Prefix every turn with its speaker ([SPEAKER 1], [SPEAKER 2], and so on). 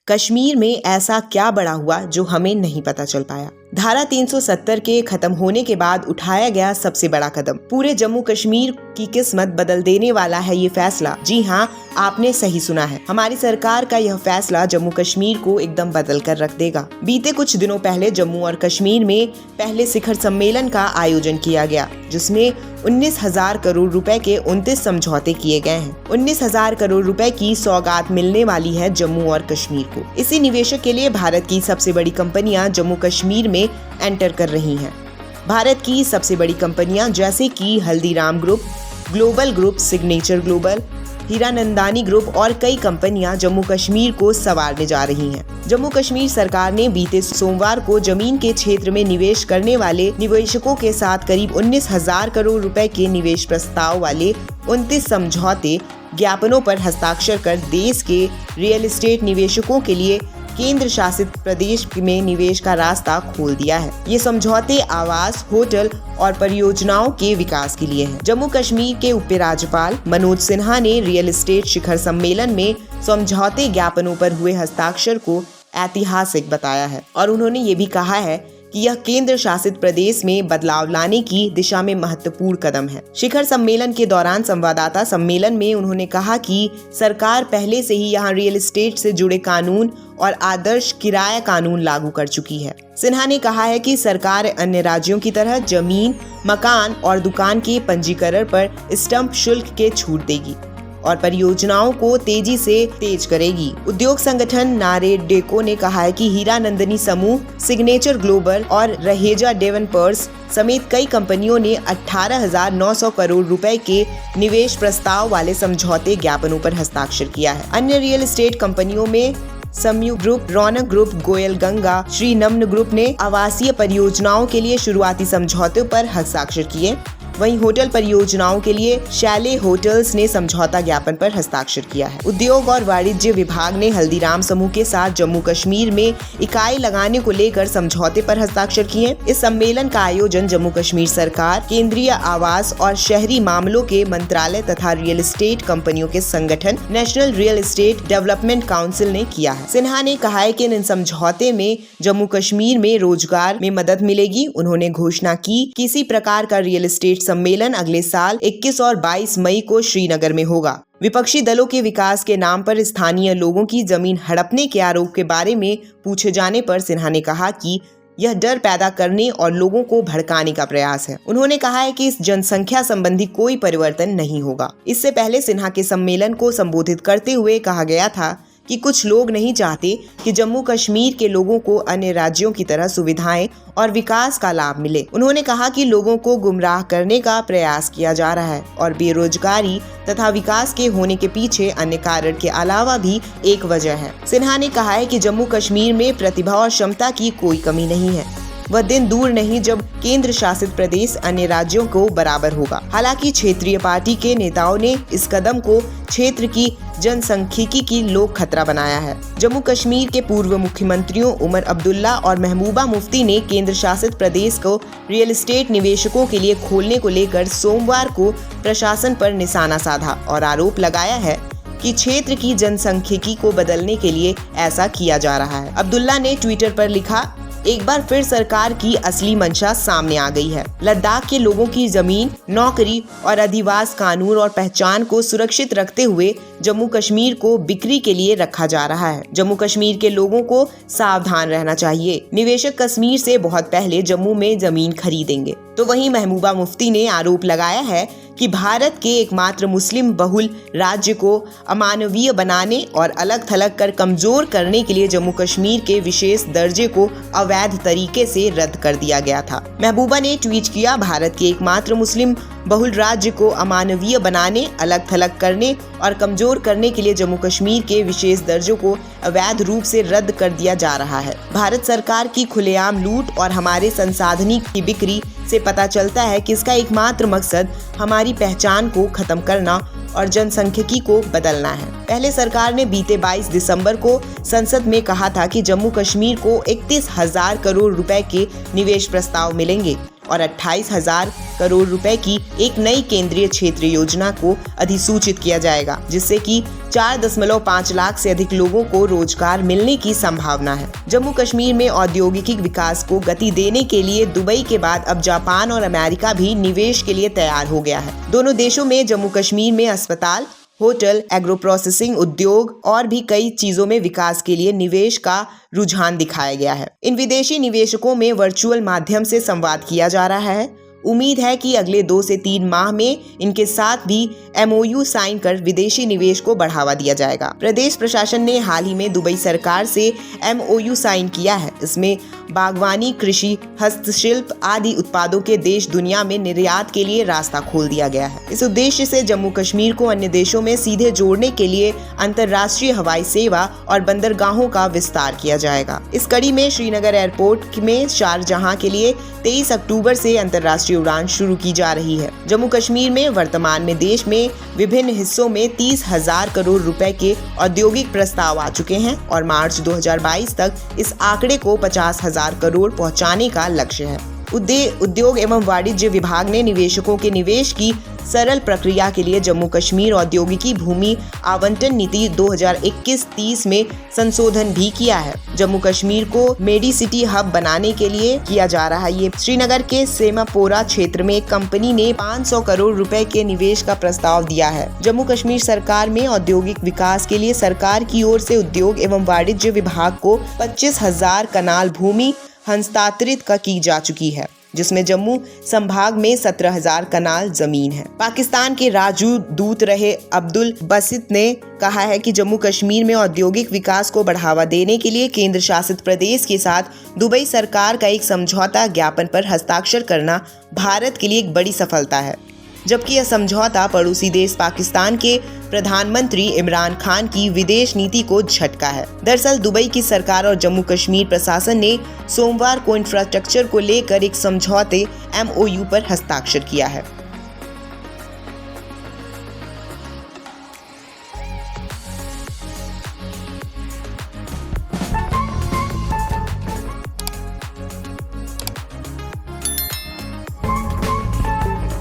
[SPEAKER 1] कश्मीर में ऐसा क्या बड़ा हुआ जो हमें नहीं पता चल पाया। धारा 370 के खत्म होने के बाद उठाया गया सबसे बड़ा कदम। पूरे जम्मू कश्मीर की किस्मत बदल देने वाला है ये फैसला। जी हाँ, आपने सही सुना है। हमारी सरकार का यह फैसला जम्मू कश्मीर को एकदम बदल कर रख देगा। बीते कुछ दिनों पहले जम्मू और कश्मीर में पहले शिखर सम्मेलन का आयोजन किया गया, जिसमें 19,000 करोड़ रुपए के 29 समझौते किए गए हैं। 19,000 करोड़ रुपए की सौगात मिलने वाली है जम्मू और कश्मीर को। इसी निवेशक के लिए भारत की सबसे बड़ी कंपनियां जम्मू कश्मीर में एंटर कर रही हैं। भारत की सबसे बड़ी कंपनियां जैसे कि Haldiram group, global group, signature global, Hiranandani group और कई कंपनियां जम्मू कश्मीर को संवारने जा रही हैं। जम्मू कश्मीर सरकार ने बीते सोमवार को जमीन के क्षेत्र में निवेश करने वाले निवेशकों के साथ करीब 19,000 करोड़ रुपए के निवेश प्रस्ताव वाले 29 समझौते ज्ञापनों पर हस्ताक्षर कर देश के रियल एस्टेट निवेशकों के लिए केंद्र शासित प्रदेश में निवेश का रास्ता खोल दिया है। ये समझौते आवास, होटल और परियोजनाओं के विकास के लिए हैं। जम्मू कश्मीर के उपराज्यपाल मनोज सिन्हा ने रियल एस्टेट शिखर सम्मेलन में समझौते ज्ञापनों पर हुए हस्ताक्षर को ऐतिहासिक बताया है और उन्होंने ये भी कहा है कि यह केंद्र शासित प्रदेश में बदलाव लाने की दिशा में महत्वपूर्ण कदम है। शिखर सम्मेलन के दौरान संवाददाता सम्मेलन में उन्होंने कहा कि सरकार पहले से ही यहां रियल एस्टेट से जुड़े कानून और आदर्श किराया कानून लागू कर चुकी है। सिन्हा ने कहा है कि सरकार अन्य राज्यों की तरह जमीन, मकान और दुकान के पंजीकरण पर स्टंप शुल्क के छूट देगी और परियोजनाओं को तेजी से तेज करेगी। उद्योग संगठन नारेडेको ने कहा है कि हीरानंदनी समूह, सिग्नेचर ग्लोबल और रहेजा डेवलपर्स समेत कई कंपनियों ने 18,900 करोड़ रुपए के निवेश प्रस्ताव वाले समझौते ज्ञापनों पर हस्ताक्षर किया है। अन्य रियल एस्टेट कंपनियों में समयु ग्रुप, रौनक ग्रुप, गोयल गंगा, श्री नमन ग्रुप ने आवासीय परियोजनाओं के लिए शुरुआती समझौतों पर हस्ताक्षर किए। वहीं होटल परियोजनाओं के लिए शैले होटल्स ने समझौता ज्ञापन पर हस्ताक्षर किया है। उद्योग और वाणिज्य विभाग ने हल्दीराम समूह के साथ जम्मू कश्मीर में इकाई लगाने को लेकर समझौते पर हस्ताक्षर किए। इस सम्मेलन का आयोजन जम्मू कश्मीर सरकार, केंद्रीय आवास और शहरी मामलों के मंत्रालय तथा रियल एस्टेट कंपनियों के संगठन national real estate development council ने किया है। सिन्हा ने कहा है कि इन समझौते में जम्मू कश्मीर में रोजगार में मदद मिलेगी। उन्होंने घोषणा की कि किसी प्रकार का रियल एस्टेट सम्मेलन अगले साल 21 और 22 मई को श्रीनगर में होगा। विपक्षी दलों के विकास के नाम पर स्थानीय लोगों की जमीन हड़पने के आरोप के बारे में पूछे जाने पर सिन्हा ने कहा कि यह डर पैदा करने और लोगों को भड़काने का प्रयास है। उन्होंने कहा है कि इस जनसंख्या संबंधी कोई परिवर्तन नहीं होगा। इससे पहले सिन्हा के सम्मेलन को संबोधित करते हुए कहा गया था कि कुछ लोग नहीं चाहते कि जम्मू कश्मीर के लोगों को अन्य राज्यों की तरह सुविधाएं और विकास का लाभ मिले। उन्होंने कहा कि लोगों को गुमराह करने का प्रयास किया जा रहा है और बेरोजगारी तथा विकास के होने के पीछे अन्य कारण के अलावा भी एक वजह है। सिन्हा ने कहा है कि जम्मू कश्मीर में प्रतिभा और क्षमता की कोई कमी नहीं है। वह दिन दूर नहीं जब केंद्र शासित प्रदेश अन्य राज्यों को बराबर होगा। हालांकि क्षेत्रीय पार्टी के नेताओं ने इस कदम को क्षेत्र की जनसांख्यिकी की लोक खतरा बनाया है। जम्मू कश्मीर के पूर्व मुख्यमंत्रियों उमर अब्दुल्ला और महबूबा मुफ्ती ने केंद्र शासित प्रदेश को रियल एस्टेट निवेशकों के लिए खोलने को लेकर सोमवार को प्रशासन पर निशाना साधा और आरोप लगाया है कि क्षेत्र की जनसांख्यिकी को बदलने के लिए ऐसा किया जा रहा है। अब्दुल्ला ने ट्विटर पर लिखा, एक बार फिर सरकार की असली मंशा सामने आ गई है। लद्दाख के लोगों की जमीन, नौकरी और अधिवास कानून और पहचान को सुरक्षित रखते हुए जम्मू कश्मीर को बिक्री के लिए रखा जा रहा है। जम्मू कश्मीर के लोगों को सावधान रहना चाहिए। निवेशक कश्मीर से बहुत पहले जम्मू में जमीन खरीदेंगे। तो वहीं महबूबा मुफ्ती ने आरोप लगाया है कि भारत के एकमात्र मुस्लिम बहुल राज्य को अमानवीय बनाने और अलग थलग कर कमजोर करने के लिए जम्मू कश्मीर के विशेष दर्जे को अवैध तरीके से रद्द कर दिया गया था। महबूबा ने ट्वीट किया, भारत के एकमात्र मुस्लिम बहुल राज्य को अमानवीय बनाने, अलग थलग करने और कमजोर करने के लिए जम्मू कश्मीर के विशेष दर्जों को अवैध रूप से रद्द कर दिया जा रहा है। भारत सरकार की खुलेआम लूट और हमारे संसाधनों की बिक्री से पता चलता है कि इसका एकमात्र मकसद हमारी पहचान को खत्म करना और जनसांख्यिकी को बदलना है। पहले सरकार ने बीते 22 दिसंबर को संसद में कहा था कि जम्मू कश्मीर को 31,000 करोड़ रुपए के निवेश प्रस्ताव मिलेंगे और 28,000 करोड़ रुपए की एक नई केंद्रीय क्षेत्र योजना को अधिसूचित किया जाएगा, जिससे कि 4.5 लाख से अधिक लोगों को रोजगार मिलने की संभावना है। जम्मू कश्मीर में औद्योगिक विकास को गति देने के लिए दुबई के बाद अब जापान और अमेरिका भी निवेश के लिए तैयार हो गया है। दोनों देशों में जम्मू कश्मीर में अस्पताल, होटल, एग्रो प्रोसेसिंग उद्योग और भी कई चीजों में विकास के लिए निवेश का रुझान दिखाया गया है। इन विदेशी निवेशकों में वर्चुअल माध्यम से संवाद किया जा रहा है। उम्मीद है कि अगले 2 से 3 माह में इनके साथ भी MOU साइन कर विदेशी निवेश को बढ़ावा दिया जाएगा। प्रदेश प्रशासन ने हाल ही में दुबई सरकार से MOU साइन किया है। इसमें बागवानी, कृषि, हस्तशिल्प आदि उत्पादों के देश दुनिया में निर्यात के लिए रास्ता खोल दिया गया है। इस उद्देश्य से जम्मू कश्मीर को अन्य देशों में सीधे जोड़ने के लिए अंतर्राष्ट्रीय हवाई सेवा और बंदरगाहों का विस्तार किया जाएगा। इस कड़ी में श्रीनगर एयरपोर्ट में शारजहां के लिए 23 अक्टूबर से अंतर्राष्ट्रीय उड़ान शुरू की जा रही है। जम्मू कश्मीर में वर्तमान में देश में विभिन्न हिस्सों में 30,000 करोड़ रुपए के औद्योगिक प्रस्ताव आ चुके हैं और मार्च 2022 तक इस आंकड़े को 50,000 करोड़ पहुंचाने का लक्ष्य है। उद्योग एवं वाणिज्य विभाग ने निवेशकों के निवेश की सरल प्रक्रिया के लिए जम्मू कश्मीर औद्योगिकी भूमि आवंटन नीति 2021-30 में संशोधन भी किया है। जम्मू कश्मीर को मेडिसिटी हब बनाने के लिए किया जा रहा है। ये श्रीनगर के सेमापोरा क्षेत्र में एक कंपनी ने 500 करोड़ रुपए के निवेश का प्रस्ताव दिया है। जम्मू कश्मीर सरकार में औद्योगिक विकास के लिए सरकार की ओर से उद्योग एवं वाणिज्य विभाग को 25,000 कनाल भूमि हस्तांतरित की जा चुकी है, जिसमें जम्मू संभाग में 17,000 कनाल जमीन है। पाकिस्तान के राजदूत रहे अब्दुल बसित ने कहा है कि जम्मू कश्मीर में औद्योगिक विकास को बढ़ावा देने के लिए केंद्र शासित प्रदेश के साथ दुबई सरकार का एक समझौता ज्ञापन पर हस्ताक्षर करना भारत के लिए एक बड़ी सफलता है, जबकि यह समझौता पड़ोसी देश पाकिस्तान के प्रधानमंत्री इमरान खान की विदेश नीति को झटका है। दरअसल दुबई की सरकार और जम्मू कश्मीर प्रशासन ने सोमवार को इंफ्रास्ट्रक्चर को लेकर एक समझौते MOU पर हस्ताक्षर किया है।